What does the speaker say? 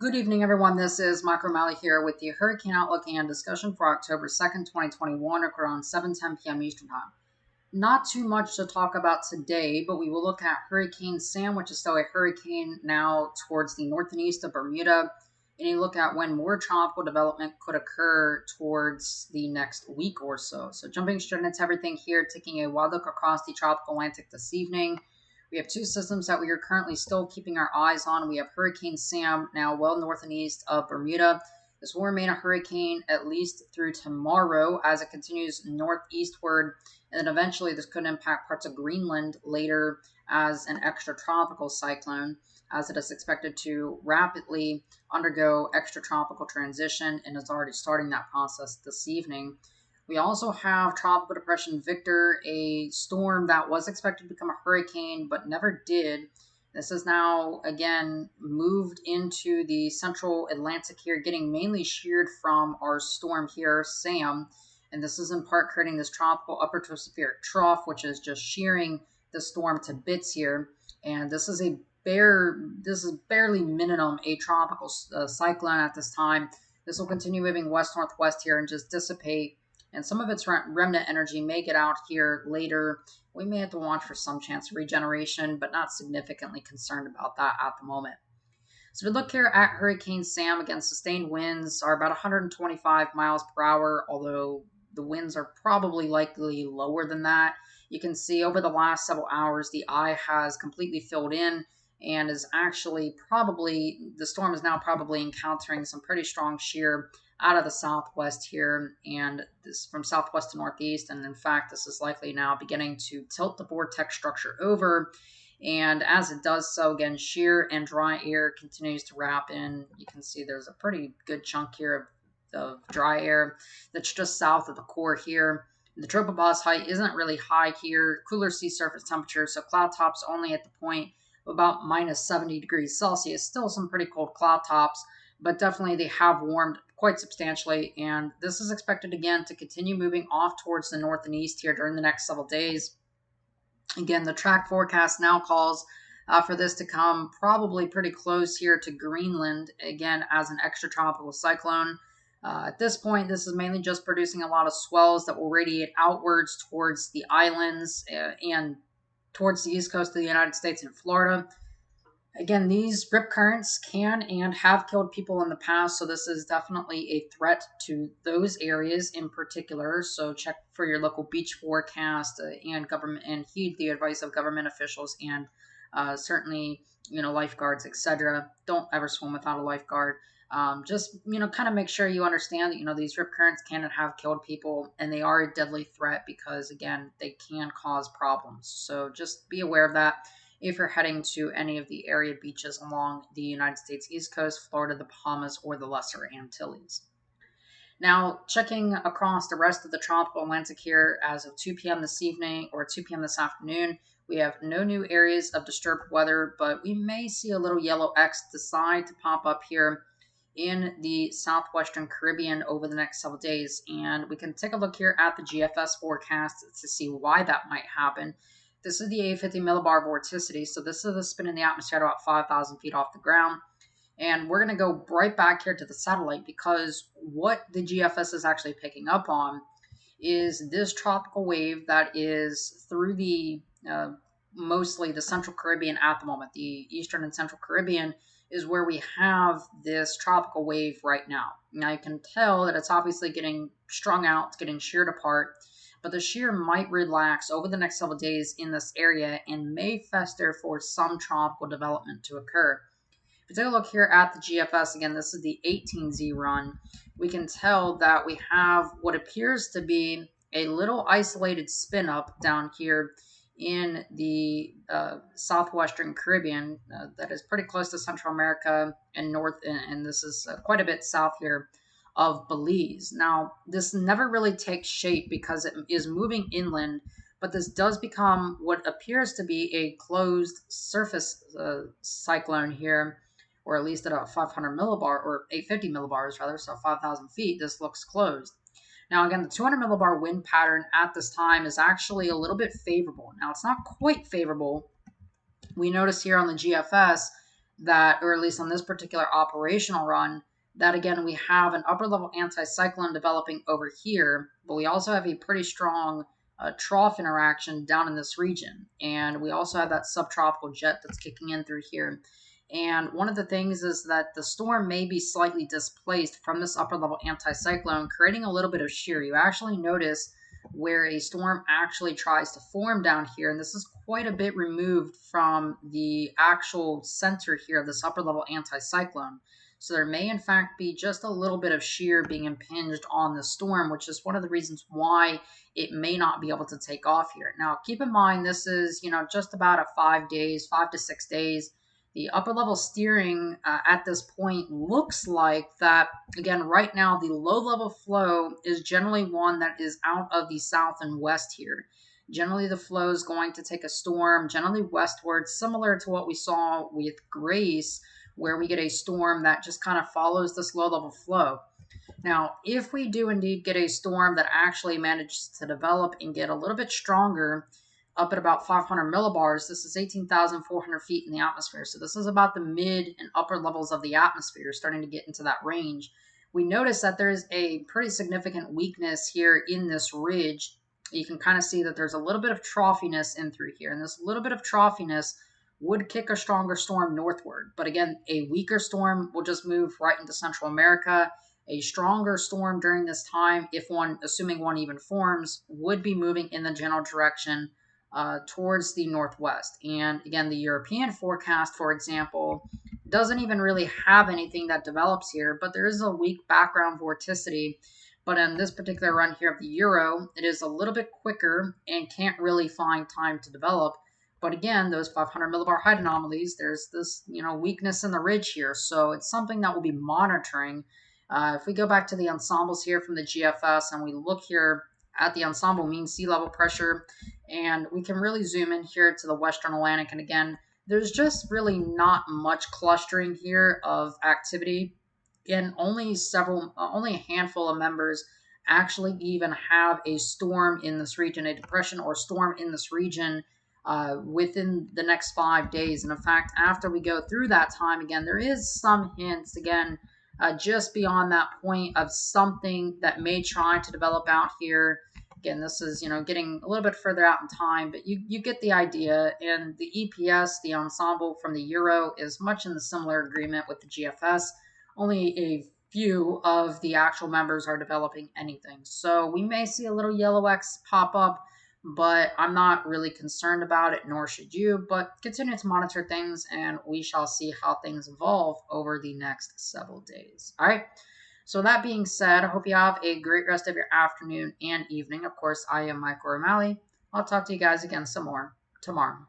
Good evening, everyone. This is Mike O'Malley here with the Hurricane Outlook and discussion for October 2nd, 2021, around 7:10 p.m. Eastern Time. Not too much to talk about today, but we will look at Hurricane Sam, which is still a hurricane now towards the north and east of Bermuda, and you look at when more tropical development could occur towards the next week or so. So jumping straight into everything here, taking a wild look across the tropical Atlantic this evening. We have two systems that we are currently still keeping our eyes on. We have Hurricane Sam now well north and east of Bermuda. This will remain a hurricane at least through tomorrow as it continues northeastward, and then eventually this could impact parts of Greenland later as an extratropical cyclone, as it is expected to rapidly undergo extratropical transition and is already starting that process this evening. We also have Tropical Depression Victor, a storm that was expected to become a hurricane but never did. This is now, again, moved into the central Atlantic here, getting mainly sheared from our storm here, Sam. And this is in part creating this tropical upper tropospheric trough, which is just shearing the storm to bits here. And this is barely minimum a tropical cyclone at this time. This will continue moving west-northwest here and just dissipate, and some of its remnant energy may get out here later. We may have to watch for some chance of regeneration, but not significantly concerned about that at the moment. So we look here at Hurricane Sam. Again, sustained winds are about 125 miles per hour, although the winds are probably likely lower than that. You can see over the last several hours, the eye has completely filled in and is actually the storm is now probably encountering some pretty strong shear out of the southwest here, and this from southwest to northeast. And in fact, this is likely now beginning to tilt the vortex structure over. And as it does so, again, shear and dry air continues to wrap in. You can see there's a pretty good chunk here of dry air that's just south of the core here. The tropopause height isn't really high here. Cooler sea surface temperature, so cloud tops only at the point of about minus 70 degrees Celsius. Still some pretty cold cloud tops, but definitely they have warmed quite substantially, and this is expected again to continue moving off towards the north and east here during the next several days. Again, the track forecast now calls for this to come probably pretty close here to Greenland, again as an extratropical cyclone. At this point, this is mainly just producing a lot of swells that will radiate outwards towards the islands and towards the east coast of the United States and Florida. Again, these rip currents can and have killed people in the past, so this is definitely a threat to those areas in particular. So check for your local beach forecast and heed the advice of government officials and certainly lifeguards, etc. Don't ever swim without a lifeguard. Just kind of make sure you understand that these rip currents can and have killed people, and they are a deadly threat because again they can cause problems. So just be aware of that if you're heading to any of the area beaches along the United States East Coast, Florida, the Bahamas, or the Lesser Antilles. Now, checking across the rest of the tropical Atlantic here as of 2 p.m. this evening or 2 p.m. this afternoon, we have no new areas of disturbed weather, but we may see a little yellow X decide to pop up here in the southwestern Caribbean over the next several days. And we can take a look here at the GFS forecast to see why that might happen. This is the 850 millibar vorticity, so this is a spin in the atmosphere at about 5,000 feet off the ground. And we're going to go right back here to the satellite because what the GFS is actually picking up on is this tropical wave that is through the mostly the Central Caribbean at the moment. The Eastern and Central Caribbean is where we have this tropical wave right now. Now you can tell that it's obviously getting strung out, it's getting sheared apart, but the shear might relax over the next several days in this area and may fester for some tropical development to occur. If we take a look here at the GFS, again, this is the 18Z run, we can tell that we have what appears to be a little isolated spin up down here in the southwestern Caribbean that is pretty close to Central America and north, and this is quite a bit south here of Belize. Now, this never really takes shape because it is moving inland, but this does become what appears to be a closed surface cyclone here, or at least at a 500 millibar, or 850 millibars rather, so 5,000 feet, this looks closed. Now, again, the 200 millibar wind pattern at this time is actually a little bit favorable. Now, it's not quite favorable. We notice here on the GFS that, or at least on this particular operational run, that again, we have an upper level anticyclone developing over here, but we also have a pretty strong trough interaction down in this region. And we also have that subtropical jet that's kicking in through here. And one of the things is that the storm may be slightly displaced from this upper level anticyclone, creating a little bit of shear. You actually notice where a storm actually tries to form down here, and this is quite a bit removed from the actual center here of this upper level anticyclone. So there may in fact be just a little bit of shear being impinged on the storm, which is one of the reasons why it may not be able to take off here. Now, keep in mind, this is, just about a 5 days, 5 to 6 days. The upper level steering at this point looks like that, again, right now, the low level flow is generally one that is out of the south and west here. Generally, the flow is going to take a storm generally westward, similar to what we saw with Grace, where we get a storm that just kind of follows this low level flow. Now, if we do indeed get a storm that actually manages to develop and get a little bit stronger, up at about 500 millibars, this is 18,400 feet in the atmosphere. So this is about the mid and upper levels of the atmosphere, starting to get into that range. We notice that there's a pretty significant weakness here in this ridge. You can kind of see that there's a little bit of troughiness in through here, and this little bit of troughiness would kick a stronger storm northward. But again, a weaker storm will just move right into Central America. A stronger storm during this time, if one, assuming one even forms, would be moving in the general direction towards the northwest. And again, the European forecast, for example, doesn't even really have anything that develops here, but there is a weak background vorticity. But in this particular run here of the Euro, it is a little bit quicker and can't really find time to develop. But again, those 500 millibar height anomalies, there's this weakness in the ridge here. So it's something that we'll be monitoring. If we go back to the ensembles here from the GFS and we look here at the ensemble mean sea level pressure, and we can really zoom in here to the Western Atlantic. And again, there's just really not much clustering here of activity, and only a handful of members actually even have a storm in this region, a depression or storm in this region within the next 5 days. And in fact, after we go through that time, again, there is some hints, again, just beyond that point of something that may try to develop out here. Again, this is, getting a little bit further out in time, but you get the idea. And the EPS, the ensemble from the Euro, is much in the similar agreement with the GFS. Only a few of the actual members are developing anything. So we may see a little yellow X pop up, but I'm not really concerned about it, nor should you. But continue to monitor things, and we shall see how things evolve over the next several days. All right. So that being said, I hope you have a great rest of your afternoon and evening. Of course, I am Michael O'Malley. I'll talk to you guys again some more tomorrow.